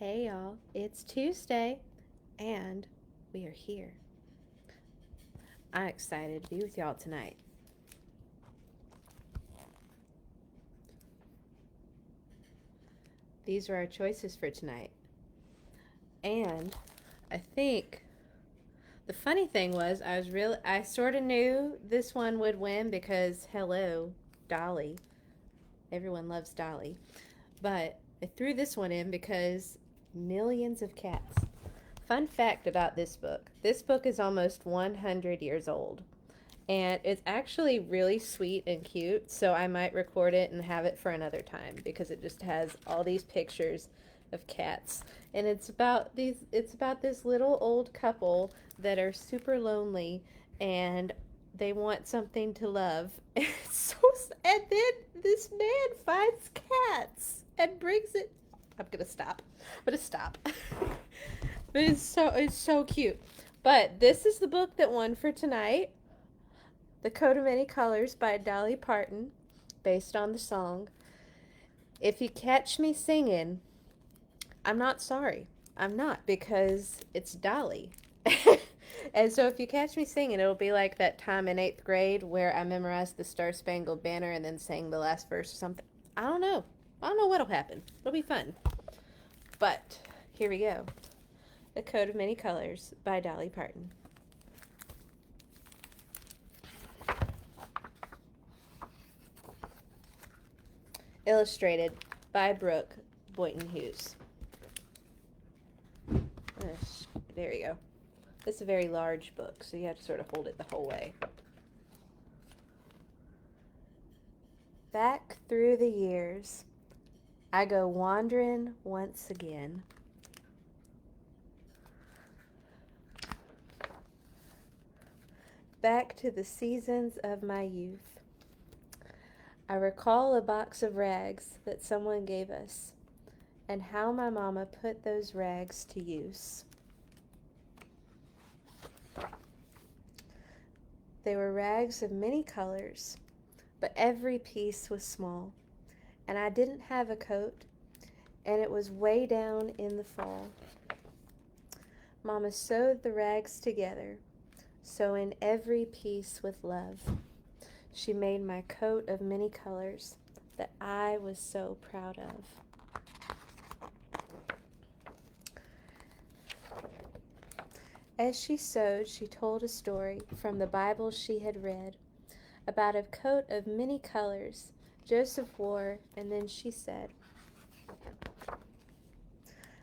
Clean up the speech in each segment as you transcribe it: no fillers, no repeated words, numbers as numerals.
Hey y'all, it's Tuesday and we are here. I'm excited to be with y'all tonight. These are our choices for tonight. And I think the funny thing was I sort of knew this one would win because hello, Dolly. Everyone loves Dolly. But I threw this one in because millions of cats. Fun fact about this book. This book is almost 100 years old. And it's actually really sweet and cute, so I might record it and have it for another time because it just has all these pictures of cats. And it's about this little old couple that are super lonely and they want something to love. And then this man finds cats and brings it. I'm gonna stop. I'm gonna stop. But it's so cute. But this is the book that won for tonight. The Coat of Many Colors by Dolly Parton, based on the song. If you catch me singing, I'm not sorry. I'm not, because it's Dolly. And so if you catch me singing, it'll be like that time in 8th grade where I memorized the Star Spangled Banner and then sang the last verse or something. I don't know. I don't know what'll happen. It'll be fun. But here we go. The Coat of Many Colors by Dolly Parton. Illustrated by Brooke Boynton Hughes. There you go. It's a very large book, so you have to sort of hold it the whole way. Back through the years, I go wandering once again. Back to the seasons of my youth. I recall a box of rags that someone gave us, and how my mama put those rags to use. They were rags of many colors, but every piece was small, and I didn't have a coat, and it was way down in the fall. Mama sewed the rags together, sewing every piece with love. She made my coat of many colors that I was so proud of. As she sewed, she told a story from the Bible she had read about a coat of many colors Joseph wore, and then she said,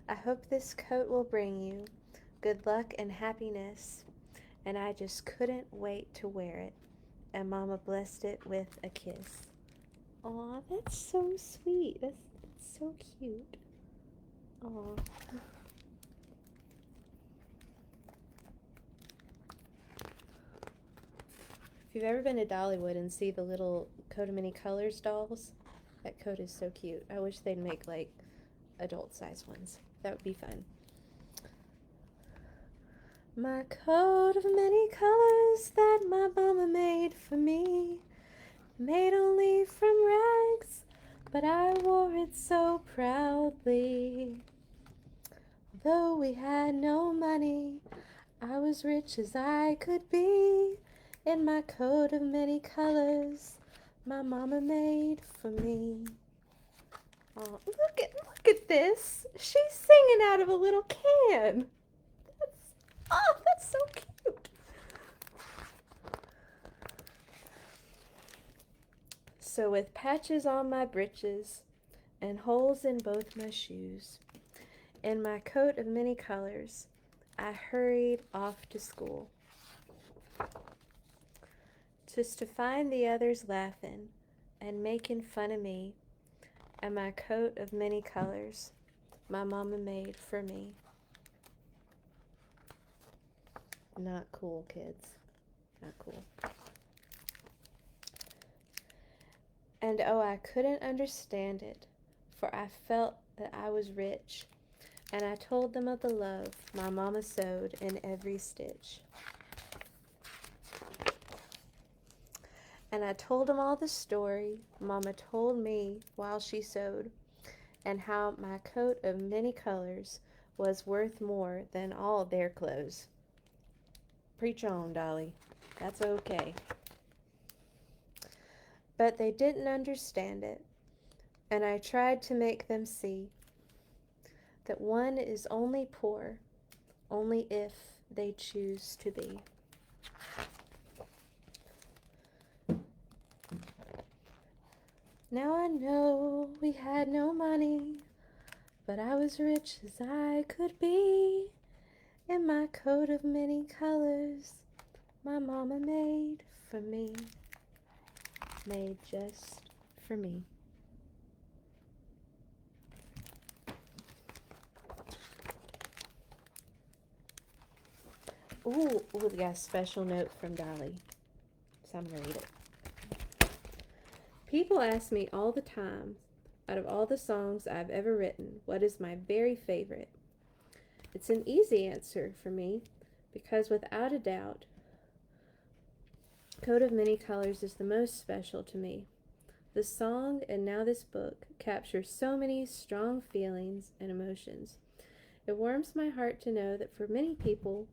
I hope this coat will bring you good luck and happiness, and I just couldn't wait to wear it. And Mama blessed it with a kiss. Aw, that's so sweet. That's so cute. Aw. If you've ever been to Dollywood and see the little Coat of Many Colors dolls, that coat is so cute. I wish they'd make like adult size ones. That would be fun. My coat of many colors that my mama made for me, made only from rags, but I wore it so proudly. Though we had no money, I was rich as I could be, in my coat of many colors my mama made for me. Oh, look at this. She's singing out of a little can. That's so cute. So with patches on my breeches and holes in both my shoes, in my coat of many colors, I hurried off to school. Just to find the others laughing and making fun of me, and my coat of many colors my mama made for me. Not cool, kids. Not cool. And oh, I couldn't understand it, for I felt that I was rich, and I told them of the love my mama sewed in every stitch. And I told them all the story Mama told me while she sewed, and how my coat of many colors was worth more than all their clothes. Preach on, Dolly. That's okay. But they didn't understand it, and I tried to make them see that one is only poor only if they choose to be. Now I know we had no money, but I was rich as I could be. In my coat of many colors, my mama made for me, made just for me. Ooh, we got a special note from Dolly, so I'm going to read it. People ask me all the time, out of all the songs I've ever written, what is my very favorite? It's an easy answer for me, because without a doubt, Coat of Many Colors is the most special to me. The song and now this book capture so many strong feelings and emotions. It warms my heart to know that for many people,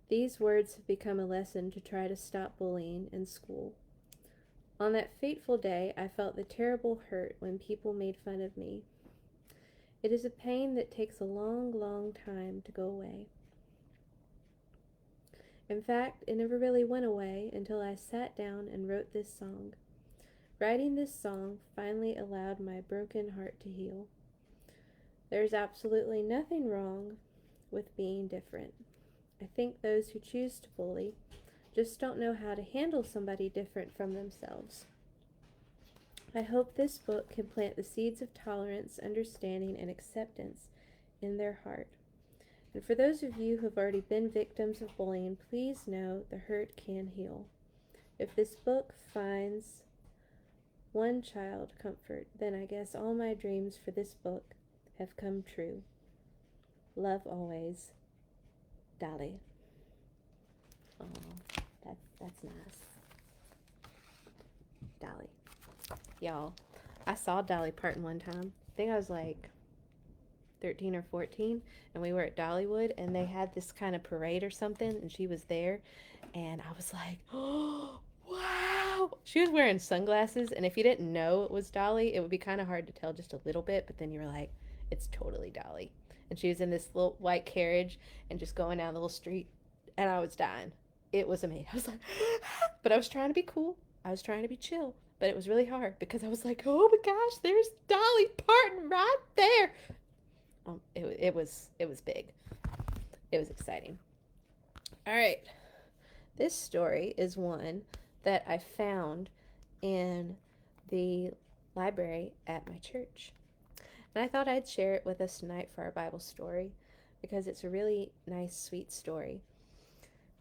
these words have become a lesson to try to stop bullying in school. On that fateful day, I felt the terrible hurt when people made fun of me. It is a pain that takes a long, long time to go away. In fact, it never really went away until I sat down and wrote this song. Writing this song finally allowed my broken heart to heal. There's absolutely nothing wrong with being different. I think those who choose to bully just don't know how to handle somebody different from themselves. I hope this book can plant the seeds of tolerance, understanding, and acceptance in their heart. And for those of you who have already been victims of bullying, please know the hurt can heal. If this book finds one child comfort, then I guess all my dreams for this book have come true. Love always, Dolly. Oh, that's nice. Dolly. Y'all, I saw Dolly Parton one time. I think I was like 13 or 14, and we were at Dollywood, and they had this kind of parade or something, and she was there, and I was like, oh, wow. She was wearing sunglasses, and if you didn't know it was Dolly, it would be kind of hard to tell just a little bit, but then you were like, it's totally Dolly. And she was in this little white carriage and just going down the little street, and I was dying. It was amazing. I was like, but I was trying to be cool. I was trying to be chill, but it was really hard because I was like, oh my gosh, there's Dolly Parton right there. It was big. It was exciting. All right. This story is one that I found in the library at my church. And I thought I'd share it with us tonight for our Bible story because it's a really nice, sweet story.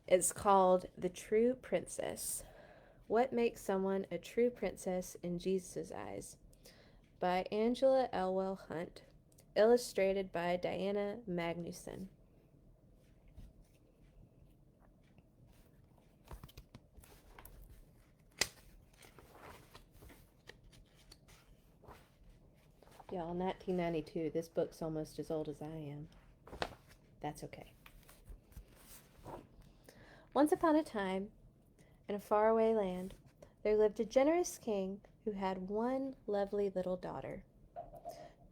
It's called The True Princess. What Makes Someone a True Princess in Jesus' Eyes by Angela Elwell Hunt. Illustrated by Diana Magnuson. Y'all, 1992, this book's almost as old as I am. That's okay. Once upon a time, in a faraway land, there lived a generous king who had one lovely little daughter.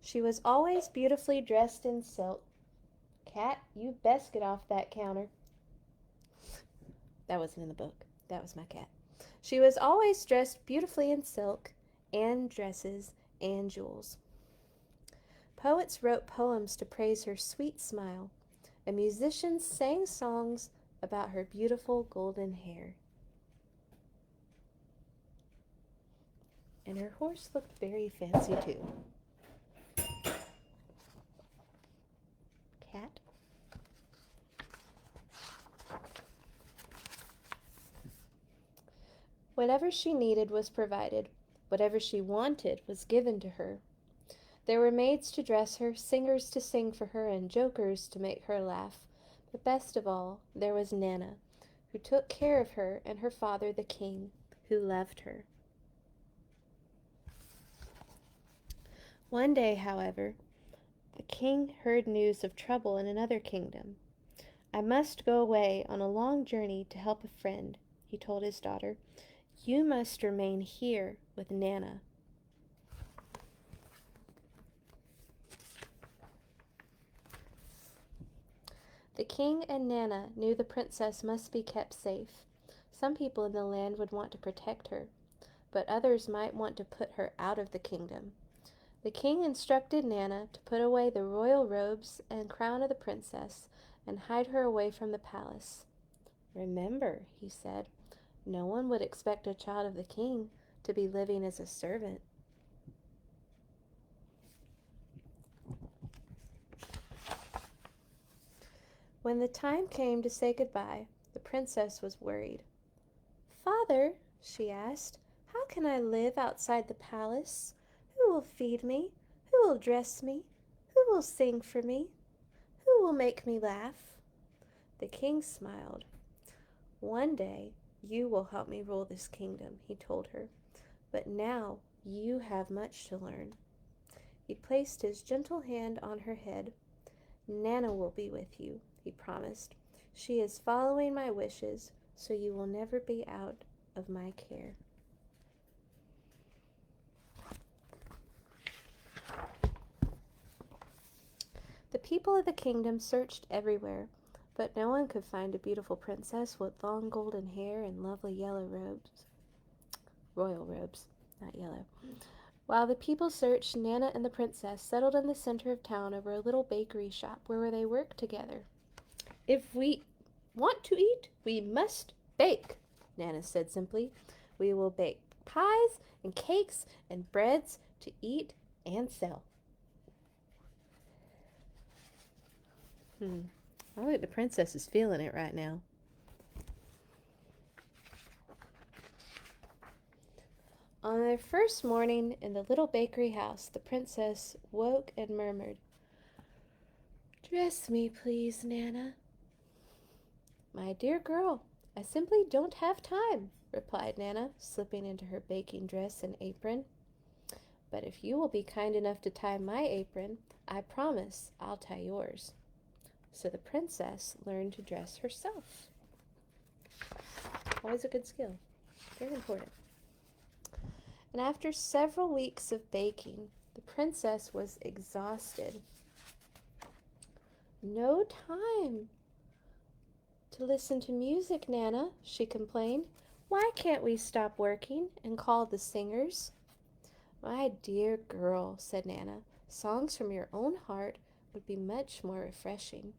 She was always beautifully dressed in silk. Cat, you best get off that counter. That wasn't in the book. That was my cat. She was always dressed beautifully in silk and dresses and jewels. Poets wrote poems to praise her sweet smile, and musicians sang songs about her beautiful golden hair. And her horse looked very fancy too. Cat. Whatever she needed was provided. Whatever she wanted was given to her. There were maids to dress her, singers to sing for her, and jokers to make her laugh. But best of all, there was Nana, who took care of her, and her father, the king, who loved her. One day, however, king heard news of trouble in another kingdom. "I must go away on a long journey to help a friend," he told his daughter. "You must remain here with Nana." The king and Nana knew the princess must be kept safe. Some people in the land would want to protect her, but others might want to put her out of the kingdom. The king instructed Nana to put away the royal robes and crown of the princess and hide her away from the palace. "Remember," he said, "no one would expect a child of the king to be living as a servant." When the time came to say goodbye, the princess was worried. "Father," she asked, "how can I live outside the palace? Who will feed me? Who will dress me? Who will sing for me? Who will make me laugh?" The king smiled. "One day you will help me rule this kingdom," he told her. "But now you have much to learn." He placed his gentle hand on her head. "Nana will be with you," he promised. "She is following my wishes, so you will never be out of my care." The people of the kingdom searched everywhere, but no one could find a beautiful princess with long golden hair and lovely yellow robes. Royal robes, not yellow. While the people searched, Nana and the princess settled in the center of town over a little bakery shop where they worked together. "If we want to eat, we must bake," Nana said simply. "We will bake pies and cakes and breads to eat and sell." I think the princess is feeling it right now. On their first morning in the little bakery house, the princess woke and murmured, "Dress me, please, Nana." "My dear girl, I simply don't have time," replied Nana, slipping into her baking dress and apron. "But if you will be kind enough to tie my apron, I promise I'll tie yours." So the princess learned to dress herself. Always a good skill. Very important. And after several weeks of baking, the princess was exhausted. "No time to listen to music, Nana," she complained. "Why can't we stop working and call the singers?" "My dear girl," said Nana, "songs from your own heart would be much more refreshing."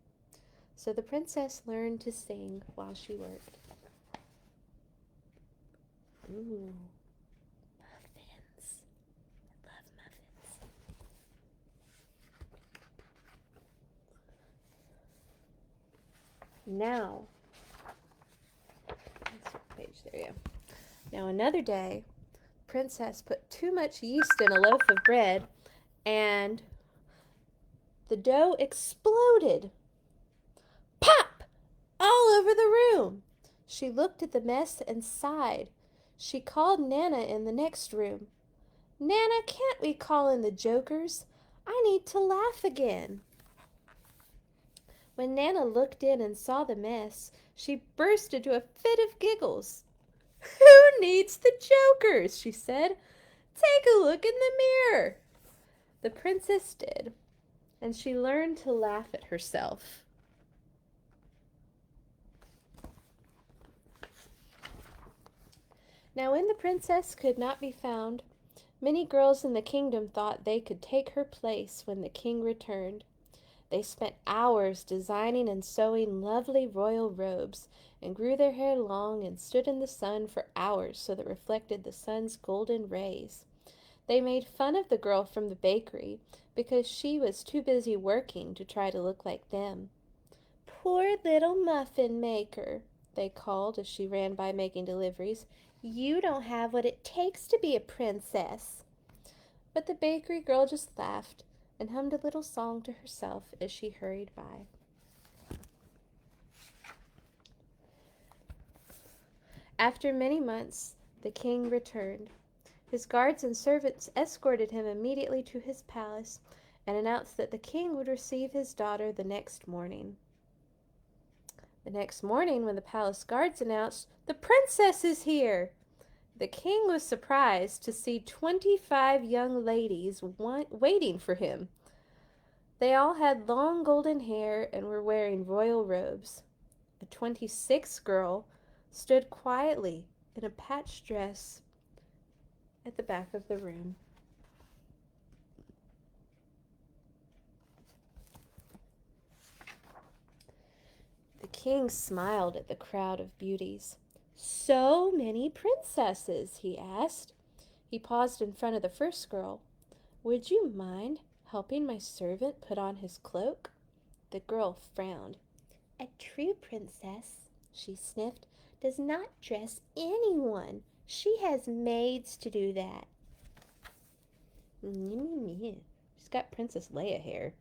So the princess learned to sing while she worked. Ooh, muffins. I love muffins. Now, page there, yeah. Now another day, Princess put too much yeast in a loaf of bread, and the dough exploded. Pop! All over the room. She looked at the mess and sighed. She called Nana in the next room. "Nana, can't we call in the jokers? I need to laugh again." When Nana looked in and saw the mess, she burst into a fit of giggles. "Who needs the jokers?" she said. "Take a look in the mirror." The princess did, and she learned to laugh at herself. Now when the princess could not be found, many girls in the kingdom thought they could take her place when the king returned. They spent hours designing and sewing lovely royal robes, and grew their hair long and stood in the sun for hours so that it reflected the sun's golden rays. They made fun of the girl from the bakery because she was too busy working to try to look like them. "Poor little muffin maker," they called as she ran by making deliveries. "You don't have what it takes to be a princess." But the bakery girl just laughed and hummed a little song to herself as she hurried by. After many months, the king returned. His guards and servants escorted him immediately to his palace, and announced that the king would receive his daughter the next morning. The next morning, when the palace guards announced, "The princess is here," the king was surprised to see 25 young ladies waiting for him. They all had long golden hair and were wearing royal robes. A 26th girl stood quietly in a patched dress at the back of the room. The king smiled at the crowd of beauties. "So many princesses," he asked. He paused in front of the first girl. "Would you mind helping my servant put on his cloak?" The girl frowned. "A true princess," she sniffed, "does not dress anyone. She has maids to do that." She's got Princess Leia hair.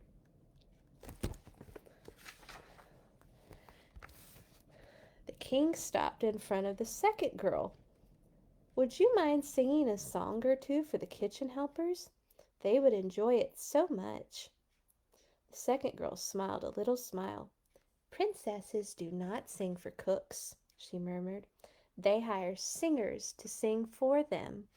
The king stopped in front of the second girl. "Would you mind singing a song or two for the kitchen helpers? They would enjoy it so much." The second girl smiled a little smile. "Princesses do not sing for cooks," she murmured. "They hire singers to sing for them."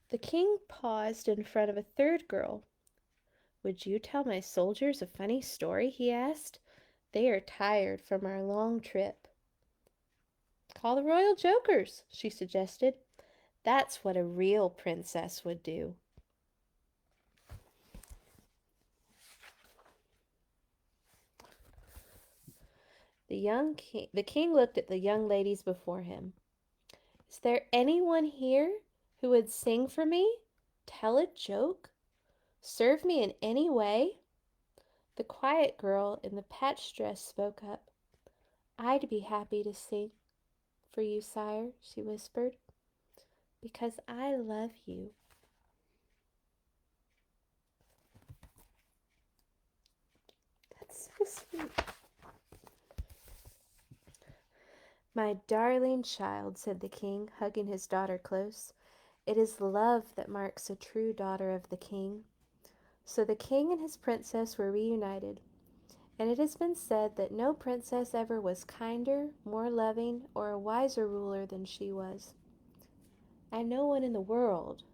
The king paused in front of a third girl. "Would you tell my soldiers a funny story?" he asked. "They are tired from our long trip." "Call the royal jokers," she suggested. "That's what a real princess would do." The king looked at the young ladies before him. "Is there anyone here who would sing for me, tell a joke, serve me in any way?" The quiet girl in the patched dress spoke up. "I'd be happy to sing for you, sire," she whispered, "because I love you." That's so sweet. "My darling child," said the king, hugging his daughter close, "it is love that marks a true daughter of the king." So the king and his princess were reunited, and it has been said that no princess ever was kinder, more loving, or a wiser ruler than she was. And no one in the world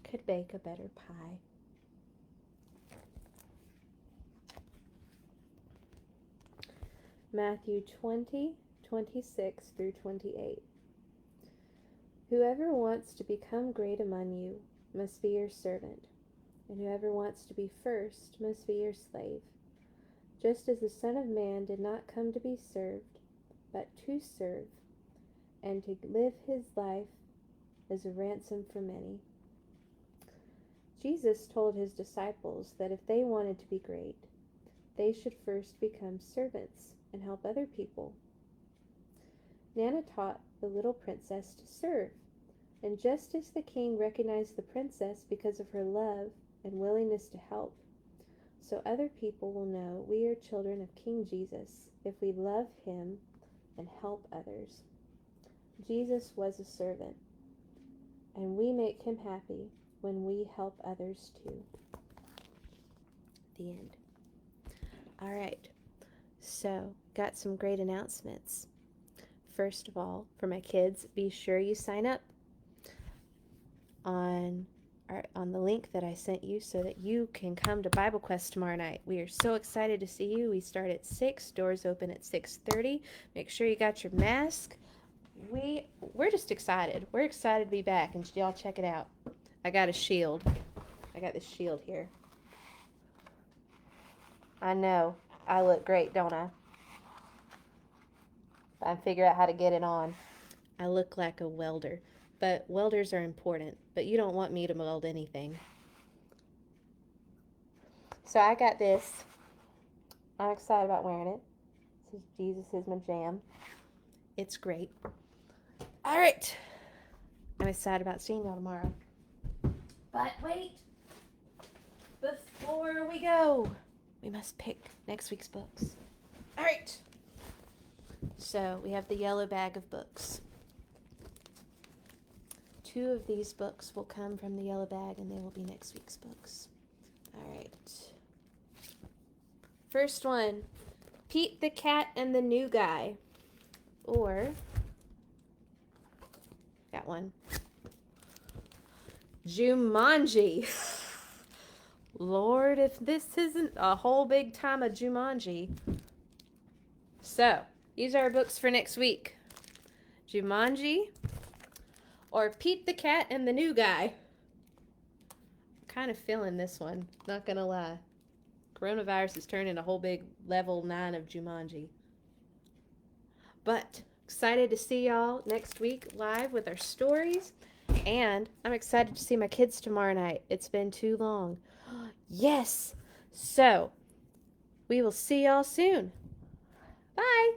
could bake a better pie. Matthew 20:26 through 28. "Whoever wants to become great among you must be your servant, and whoever wants to be first must be your slave, just as the Son of Man did not come to be served, but to serve, and to live his life as a ransom for many." Jesus told his disciples that if they wanted to be great, they should first become servants and help other people. Nana taught the little princess to serve, and just as the king recognized the princess because of her love and willingness to help, so other people will know we are children of King Jesus if we love him and help others. Jesus was a servant, and we make him happy when we help others too. The end. All right, so got some great announcements. First of all, for my kids, be sure you sign up on the link that I sent you so that you can come to Bible Quest tomorrow night. We are so excited to see you. We start at 6, doors open at 6:30. Make sure you got your mask. We're just excited. We're excited to be back, and y'all check it out. I got a shield. I got this shield here. I know. I look great, don't I? I figure out how to get it on. I look like a welder. But welders are important. But you don't want me to weld anything. So I got this. I'm excited about wearing it. This is Jesus is my jam. It's great. All right. I'm excited about seeing y'all tomorrow. But wait. Before we go, we must pick next week's books. All right. So we have the yellow bag of books. 2 of these books will come from the yellow bag, and they will be next week's books. All right. First one, Pete the Cat and the New Guy. Or, got one, Jumanji. Lord, if this isn't a whole big time of Jumanji. So, these are our books for next week. Jumanji or Pete the Cat and the New Guy. I'm kind of feeling this one, not gonna lie. Coronavirus is turning a whole big level 9 of Jumanji. But excited to see y'all next week live with our stories. And I'm excited to see my kids tomorrow night. It's been too long. Yes! So, we will see y'all soon. Bye!